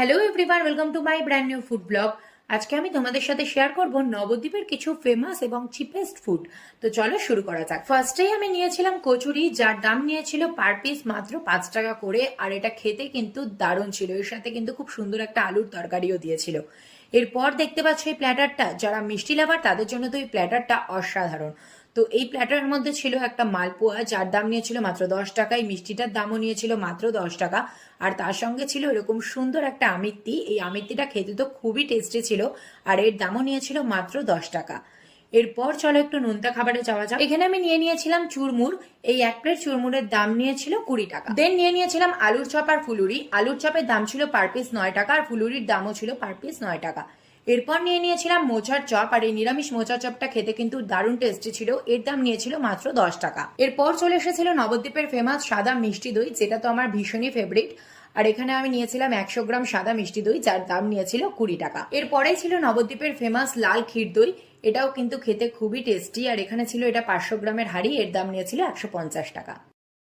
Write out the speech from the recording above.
Hello everyone, welcome to my brand new food blog. আজকে আমি তোমাদের সাথে শেয়ার করব নবদ্বীপের কিছু ফেমাস এবং চিপেস্ট ফুড। তো চলো শুরু করা যাক। ফার্স্টেই আমি নিয়েছিলাম কচুরি, যার দাম নিয়েছিল পার পিস মাত্র 5 টাকা করে। আর এটা খেতে কিন্তু দারুণ ছিল, এর সাথে কিন্তু খুব সুন্দর একটা আলুর তরকারিও দিয়েছিল। এরপর দেখতে পাচ্ছ এই প্ল্যাটারটা, যারা মিষ্টি লাভার তাদের জন্য তো এই প্ল্যাটারটা অসাধারণ। তো এই প্ল্যাটারের মধ্যে ছিল একটা মালপোয়া, যার দাম নিয়েছিল মাত্র 10 টাকা। এই মিষ্টিটার দামও নিয়েছিল মাত্র 10 টাকা। আর তার সঙ্গে ছিল এরকম সুন্দর একটা আমিত্তি। এই আমিত্তিটা খেতে তো খুবই টেস্টি ছিল, আর এর দামও নিয়েছিল মাত্র 10 টাকা। এরপর চলো একটু নোনতা খাবারে যাওয়া যাক। এখানে আমি নিয়ে নিয়েছিলাম চুরমুর। এই এক প্লেট চুরমুরের দাম নিয়েছিল 20 টাকা। দেন নিয়ে নিয়েছিলাম আলুর চপ আর ফুলুরি। আলুর চপের দাম ছিল পার পিস 9 টাকা, আর ফুলুরির দামও ছিল পার পিস 9 টাকা। এরপর নিয়ে নিয়েছিলাম মোচার চপ, আর এই নিরামিষ মোচা চপটা খেতে কিন্তু দারুণ টেস্টি ছিল। এর দাম নিয়েছিল মাত্র 10 টাকা। এরপর চলে এসেছিল নবদ্বীপের ফেমাস সাদা মিষ্টি দই, যেটা তো আমার ভীষণই ফেভারিট। আর এখানে আমি নিয়েছিলাম 100 গ্রাম সাদা মিষ্টি দই, যার দাম নিয়েছিল 20 টাকা। এরপরেই ছিল নবদ্বীপের ফেমাস লাল ক্ষীর দই। এটাও কিন্তু খেতে খুবই টেস্টি, আর এখানে ছিল এটা 500 গ্রামের হাড়ি, এর দাম নিয়েছিল 150 টাকা।